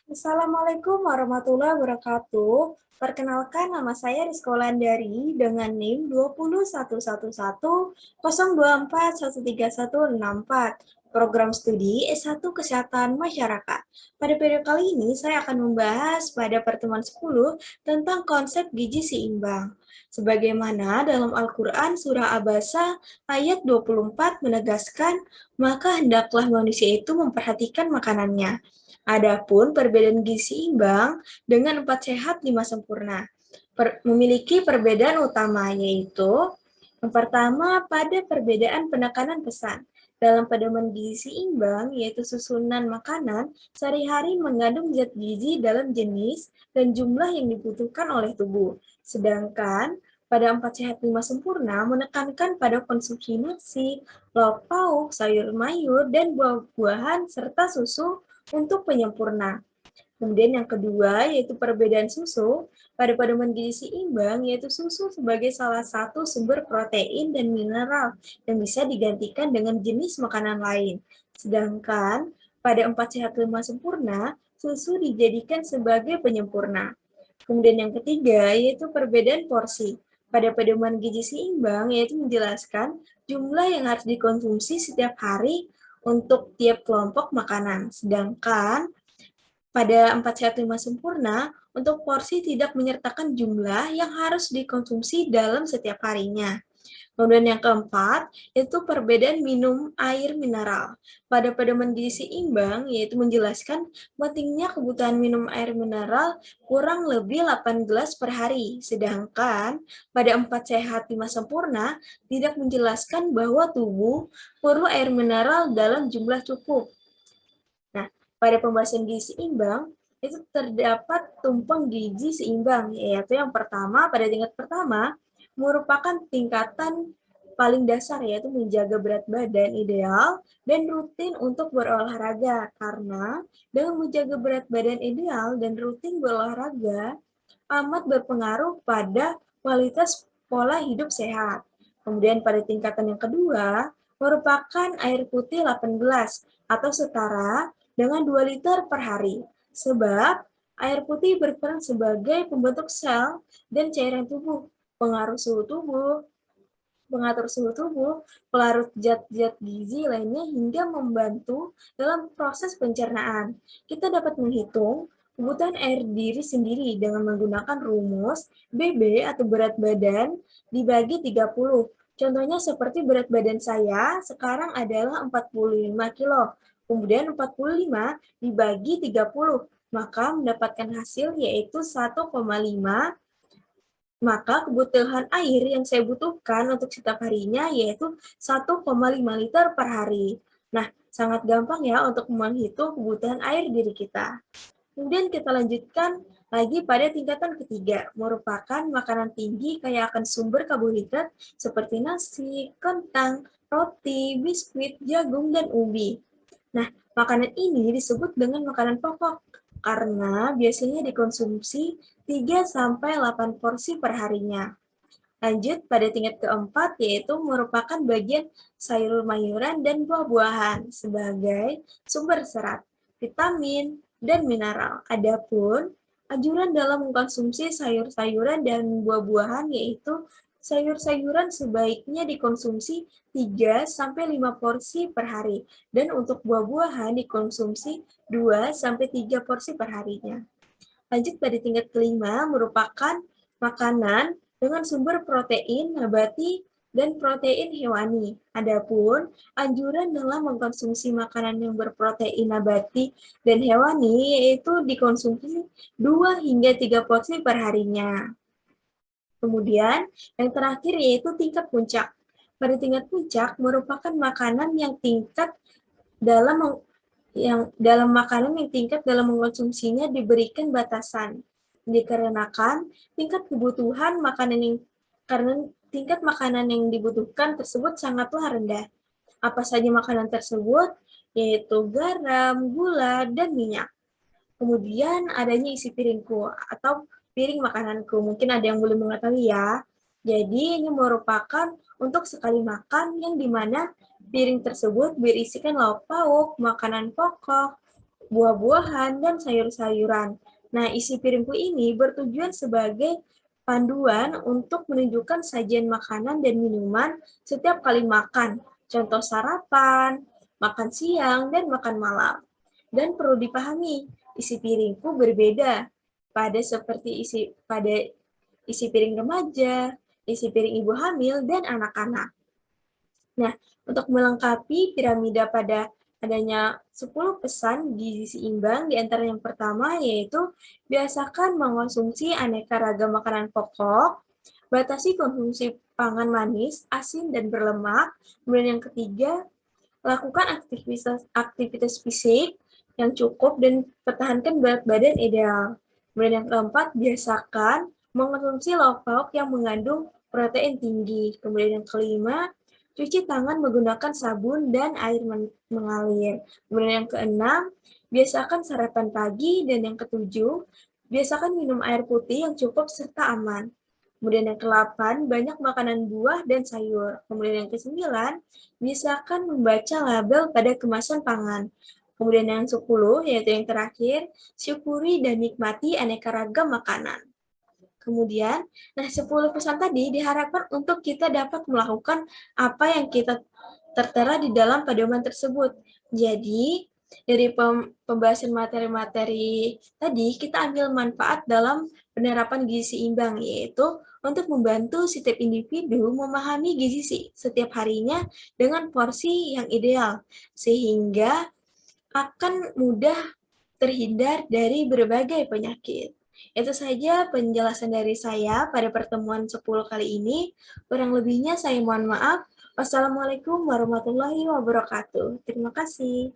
Assalamualaikum warahmatullahi wabarakatuh. Perkenalkan nama saya Rizko Landari dengan NIM 20110241364, program studi S1 Kesehatan Masyarakat. Pada periode kali ini saya akan membahas pada pertemuan 10 tentang konsep gizi seimbang. Sebagaimana dalam Al-Quran surah Abasa ayat 24 menegaskan, maka hendaklah manusia itu memperhatikan makanannya. Adapun perbedaan gizi seimbang dengan 4 sehat 5 sempurna memiliki perbedaan utama, yaitu yang pertama pada perbedaan penekanan pesan. Dalam pedoman gizi seimbang, yaitu susunan makanan, sehari-hari mengandung zat gizi dalam jenis dan jumlah yang dibutuhkan oleh tubuh. Sedangkan pada 4 sehat 5 sempurna menekankan pada konsumsi nasi, lauk pauk, sayur mayur, dan buah-buahan, serta susu untuk penyempurna. Kemudian yang kedua yaitu perbedaan susu. Pada pedoman gizi seimbang yaitu susu sebagai salah satu sumber protein dan mineral yang bisa digantikan dengan jenis makanan lain. Sedangkan pada 4 sehat 5 sempurna, susu dijadikan sebagai penyempurna. Kemudian yang ketiga yaitu perbedaan porsi. Pada pedoman gizi seimbang yaitu menjelaskan jumlah yang harus dikonsumsi setiap hari untuk tiap kelompok makanan. Sedangkan pada 4 sehat 5 sempurna, untuk porsi tidak menyertakan jumlah yang harus dikonsumsi dalam setiap harinya. Kemudian yang keempat, itu perbedaan minum air mineral. Pada pedoman gizi seimbang, yaitu menjelaskan pentingnya kebutuhan minum air mineral kurang lebih 8 gelas per hari. Sedangkan pada 4 sehat 5 sempurna, tidak menjelaskan bahwa tubuh perlu air mineral dalam jumlah cukup. Nah, pada pembahasan gizi seimbang, itu terdapat tumpang gizi seimbang, yaitu yang pertama, pada tingkat pertama, merupakan tingkatan paling dasar, yaitu menjaga berat badan ideal dan rutin untuk berolahraga. Karena dengan menjaga berat badan ideal dan rutin berolahraga, amat berpengaruh pada kualitas pola hidup sehat. Kemudian pada tingkatan yang kedua, merupakan air putih 18 gelas atau setara dengan 2 liter per hari. Sebab air putih berperan sebagai pembentuk sel dan cairan tubuh, pengaruh suhu tubuh, mengatur suhu tubuh, pelarut zat-zat gizi lainnya hingga membantu dalam proses pencernaan. Kita dapat menghitung kebutuhan air diri sendiri dengan menggunakan rumus BB atau berat badan dibagi 30. Contohnya seperti berat badan saya sekarang adalah 45 kilo. Kemudian 45 dibagi 30, maka mendapatkan hasil yaitu 1,5. Maka kebutuhan air yang saya butuhkan untuk setiap harinya yaitu 1,5 liter per hari. Nah, sangat gampang ya untuk menghitung kebutuhan air diri kita. Kemudian kita lanjutkan lagi pada tingkatan ketiga, merupakan makanan tinggi kaya akan sumber karbohidrat seperti nasi, kentang, roti, biskuit, jagung, dan ubi. Nah, makanan ini disebut dengan makanan pokok karena biasanya dikonsumsi 3-8 porsi per harinya. Lanjut pada tingkat keempat, yaitu merupakan bagian sayur-mayuran dan buah-buahan sebagai sumber serat, vitamin, dan mineral. Adapun anjuran dalam mengkonsumsi sayur-sayuran dan buah-buahan yaitu sayur-sayuran sebaiknya dikonsumsi 3-5 porsi per hari dan untuk buah-buahan dikonsumsi 2-3 porsi per harinya. Lanjut pada tingkat kelima merupakan makanan dengan sumber protein nabati dan protein hewani. Adapun anjuran dalam mengkonsumsi makanan yang berprotein nabati dan hewani yaitu dikonsumsi 2-3 porsi per harinya. Kemudian yang terakhir yaitu tingkat puncak. Pada tingkat puncak merupakan makanan yang tingkat dalam makanan yang tingkat dalam mengkonsumsinya diberikan batasan, dikarenakan tingkat kebutuhan makanan yang karena tingkat makanan yang dibutuhkan tersebut sangatlah rendah. Apa saja makanan tersebut? Yaitu garam, gula, dan minyak. Kemudian adanya isi piringku atau piring makananku. Mungkin ada yang belum mengetahui ya. Jadi ini merupakan untuk sekali makan yang dimana piring tersebut berisikan lauk pauk, makanan pokok, buah-buahan, dan sayur-sayuran. Nah, isi piringku ini bertujuan sebagai panduan untuk menunjukkan sajian makanan dan minuman setiap kali makan. Contoh sarapan, makan siang, dan makan malam. Dan perlu dipahami, isi piringku berbeda pada isi piring remaja, isi piring ibu hamil, dan anak-anak. Nah, untuk melengkapi piramida pada adanya 10 pesan gizi seimbang, di antara yang pertama yaitu biasakan mengonsumsi aneka ragam makanan pokok, batasi konsumsi pangan manis, asin, dan berlemak. Kemudian yang ketiga, lakukan aktivitas fisik yang cukup dan pertahankan berat badan ideal. Kemudian yang keempat, biasakan mengonsumsi lauk pauk yang mengandung protein tinggi. Kemudian yang kelima, cuci tangan menggunakan sabun dan air mengalir. Kemudian yang keenam, biasakan sarapan pagi. Dan yang ketujuh, biasakan minum air putih yang cukup serta aman. Kemudian yang ke-8, banyak makanan buah dan sayur. Kemudian yang ke-9, biasakan membaca label pada kemasan pangan. Kemudian yang 10, yaitu yang terakhir, syukuri dan nikmati aneka ragam makanan. Kemudian, nah 10 pesan tadi diharapkan untuk kita dapat melakukan apa yang kita tertera di dalam pedoman tersebut. Jadi, dari pembahasan materi-materi tadi, kita ambil manfaat dalam penerapan gizi seimbang, yaitu untuk membantu setiap individu memahami gizi setiap harinya dengan porsi yang ideal, sehingga akan mudah terhindar dari berbagai penyakit. Itu saja penjelasan dari saya pada pertemuan 10 kali ini. Kurang lebihnya saya mohon maaf. Wassalamualaikum warahmatullahi wabarakatuh. Terima kasih.